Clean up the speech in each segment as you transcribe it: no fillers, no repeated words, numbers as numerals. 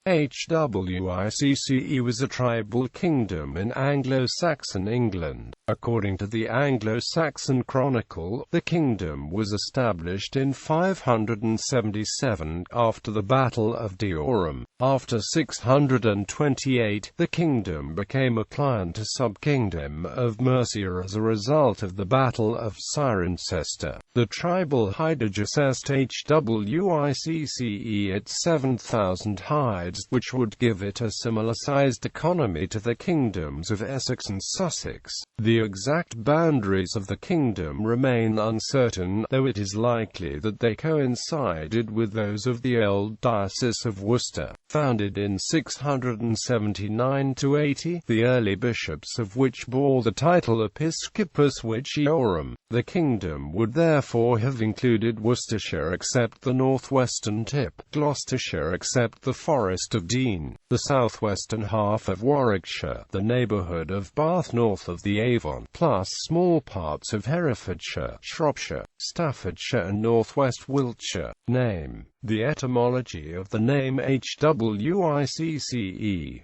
Hwicce was a tribal kingdom in Anglo-Saxon England. According to the Anglo-Saxon Chronicle, the kingdom was established in 577 after the Battle of Deorham. After 628, the kingdom became a client to sub-kingdom of Mercia as a result of the Battle of Cirencester. The tribal Hidage assessed Hwicce at 7,000 hides, which would give it a similar-sized economy to the kingdoms of Essex and Sussex. The exact boundaries of the kingdom remain uncertain, though it is likely that they coincided with those of the old Diocese of Worcester, founded in 679–80, the early bishops of which bore the title Episcopus Hwicceorum. The kingdom would therefore have included Worcestershire except the northwestern tip, Gloucestershire except the Forest of Dean, the southwestern half of Warwickshire, the neighbourhood of Bath north of the Avon, plus small parts of Herefordshire, Shropshire, Staffordshire and northwest Wiltshire. Name. The etymology of the name Hwicce,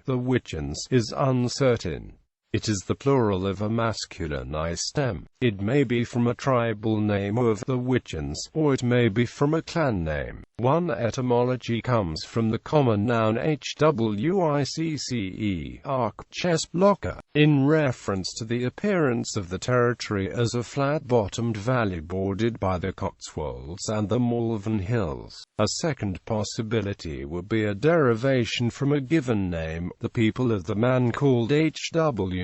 the Hwicceans, is uncertain. It is the plural of a masculine I stem. It may be from a tribal name of the Hwicceans, or it may be from a clan name. One etymology comes from the common noun Hwicce, arc, chest blocker, in reference to the appearance of the territory as a flat-bottomed valley bordered by the Cotswolds and the Malvern Hills. A second possibility would be a derivation from a given name, the people of the man called Hwicce,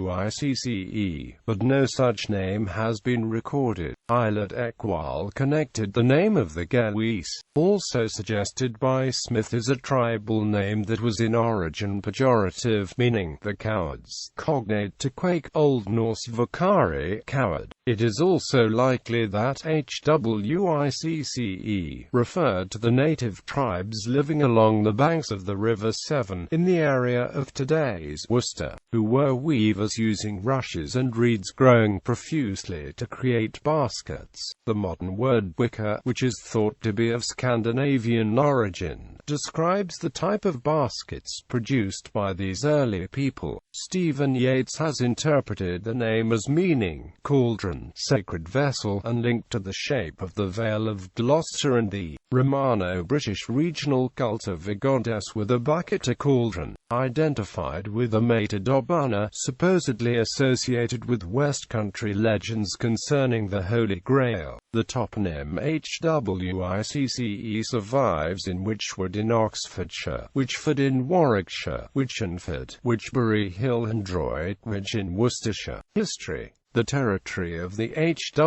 but no such name has been recorded. ðarkuncoll connected the name of the Ge'ez, also suggested by Smith, as a tribal name that was in origin pejorative, meaning the cowards, cognate to quake, Old Norse vakari, coward. It is also likely that Hwicce referred to the native tribes living along the banks of the River Severn, in the area of today's Worcester, who were weavers using rushes and reeds growing profusely to create baskets. The modern word Hwicce, which is thought to be of Scandinavian origin, describes the type of baskets produced by these early people. Stephen Yates has interpreted the name as meaning cauldron, sacred vessel, and linked to the shape of the Vale of Gloucester and the Romano-British regional cult of a goddess with a bucket, a cauldron, identified with a Mater Dobana, supposedly associated with West Country legends concerning the Holy Grail. The toponym Hwicce survives in Wychwood in Oxfordshire, Wychford in Warwickshire, Wichenford, Wychbury Hill and Droitwich in Worcestershire. History. The territory of the Hwicce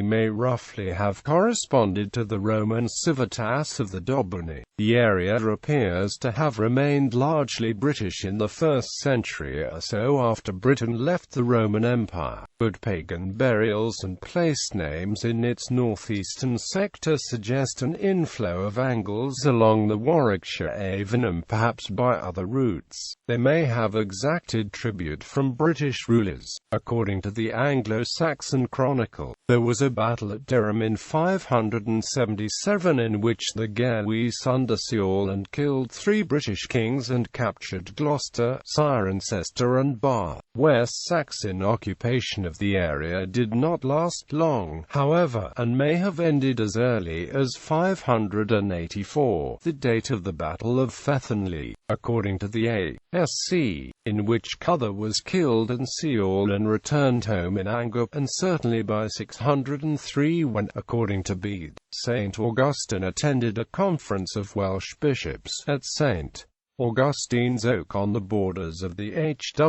may roughly have corresponded to the Roman civitas of the Dobuni. The area appears to have remained largely British in the 1st century or so after Britain left the Roman Empire, but pagan burials and place names in its northeastern sector suggest an inflow of Angles along the Warwickshire Avon and perhaps by other routes. They may have exacted tribute from British rulers. According to the Anglo-Saxon Chronicle, there was a battle at Deorham in 577 in which the Ge'ez under Ciaul and killed 3 British kings and captured Gloucester, Cirencester and Bar. West Saxon occupation of the area did not last long, however, and may have ended as early as 584, the date of the Battle of Fethenley. According to the A.S.C., in which Cuther was killed and Ciaul and returned home in anger, and certainly by 603 when, according to Bede, St. Augustine attended a conference of Welsh bishops at St. Augustine's Oak on the borders of the Hwicce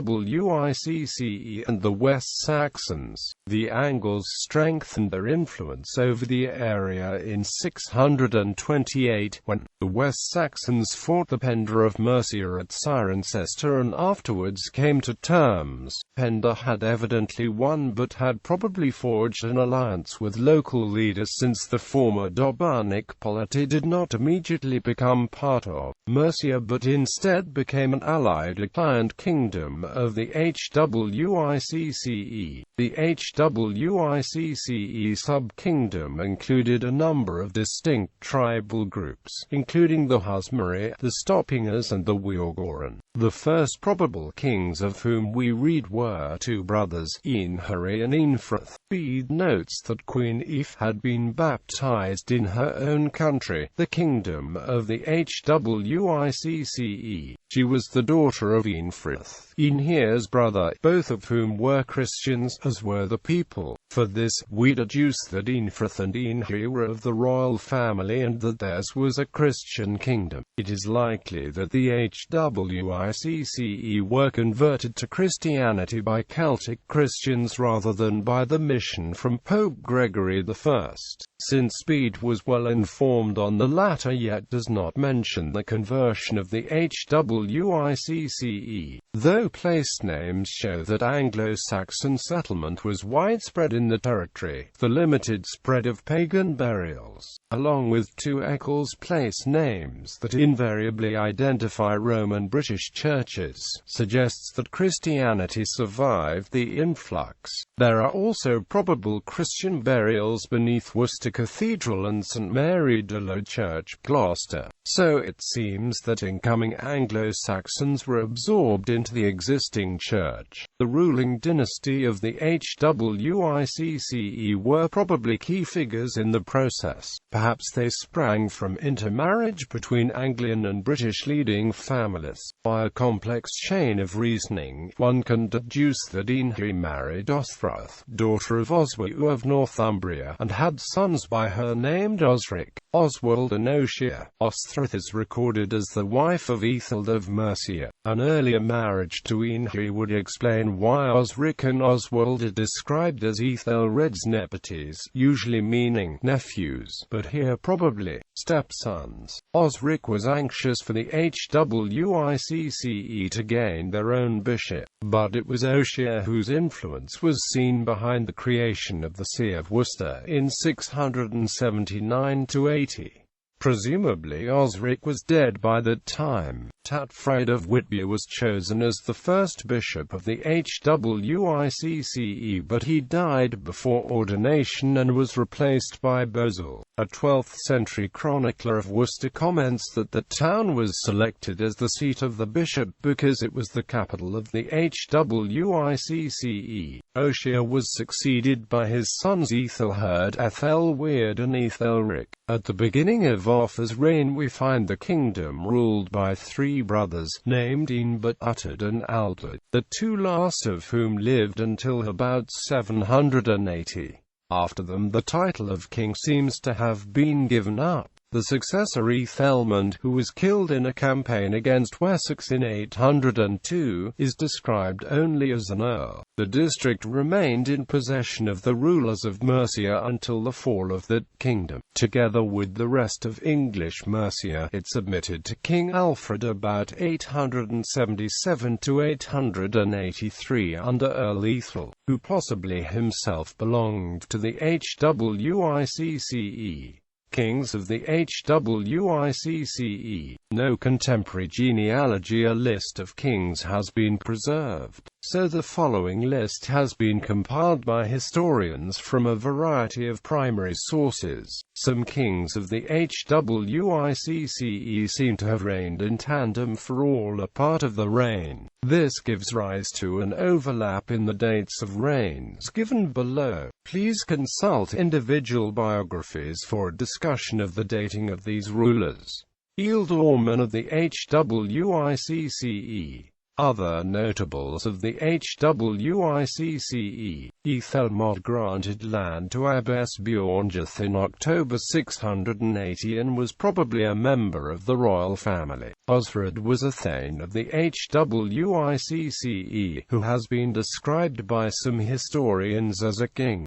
and the West Saxons. The Angles strengthened their influence over the area in 628, when the West Saxons fought the Penda of Mercia at Cirencester and afterwards came to terms. Penda had evidently won but had probably forged an alliance with local leaders, since the former Dobanic polity did not immediately become part of Mercia but instead became an allied client kingdom of the Hwicce. The Hwicce sub-kingdom included a number of distinct tribal groups, including the Husmari, the Stoppingers and the Wiorgoran. The first probable kings of whom we read were two brothers, Eanhari and Eanfrith. Bede notes that Queen Aoife had been baptized in her own country, the kingdom of the Hwicce. She was the daughter of Eanfrith, Eanhir's brother, both of whom were Christians, as were the people. For this, we deduce that Eanfrith and Eanhir were of the royal family and that theirs was a Christian kingdom. It is likely that the Hwicce were converted to Christianity by Celtic Christians rather than by the mission from Pope Gregory I. Since Bede was well informed on the latter yet does not mention the conversion of the Hwicce, though place names show that Anglo-Saxon settlement was widespread in the territory. The limited spread of pagan burials, along with two Eccles place names that invariably identify Roman British churches, suggests that Christianity survived the influx. There are also probable Christian burials beneath Worcester Cathedral and St Mary de Low Church, Gloucester. So it seems that incoming Anglo-Saxons were absorbed into the existing church. The ruling dynasty of the Hwicce were probably key figures in the process. Perhaps they sprang from intermarriage between Anglian and British leading families. By a complex chain of reasoning, one can deduce that Eanhir married Osthryth, daughter of Oswy of Northumbria, and had sons by her named Osric, Oswald and Ossier. Osthryth is recorded as the wife of Ethelred of Mercia. An earlier marriage to Eanhir would explain why Osric and Oswald are described as Ethelred's nepotes, usually meaning nephews, but here probably stepsons. Osric was anxious for the Hwicce to gain their own bishop, but it was Ossier whose influence was seen behind the creation of the See of Worcester in 679–80. Presumably Osric was dead by that time. Tatfrid of Whitby was chosen as the first bishop of the Hwicce, but he died before ordination and was replaced by Basil. A 12th-century chronicler of Worcester comments that the town was selected as the seat of the bishop because it was the capital of the Hwicce. Ossier was succeeded by his sons Ethelherd, Ethelweard and Ethelric. At the beginning of Offa's reign we find the kingdom ruled by three brothers, named Eanbert, Uhtred and Aldred, the two last of whom lived until about 780. After them the title of king seems to have been given up. The successor Ethelmund, who was killed in a campaign against Wessex in 802, is described only as an earl. The district remained in possession of the rulers of Mercia until the fall of that kingdom. Together with the rest of English Mercia, it submitted to King Alfred about 877–883 under Earl Ethel, who possibly himself belonged to the Hwicce. Kings of the Hwicce. No contemporary genealogy or list of kings has been preserved, so the following list has been compiled by historians from a variety of primary sources. Some kings of the Hwicce seem to have reigned in tandem for all or part of the reign. This gives rise to an overlap in the dates of reigns given below. Please consult individual biographies for a discussion of the dating of these rulers. Ealdorman of the Hwicce. Other notables of the Hwicce. Ethelmod granted land to Abbess Bjornjeth in October 680 and was probably a member of the royal family. Osred was a thane of the Hwicce, who has been described by some historians as a king.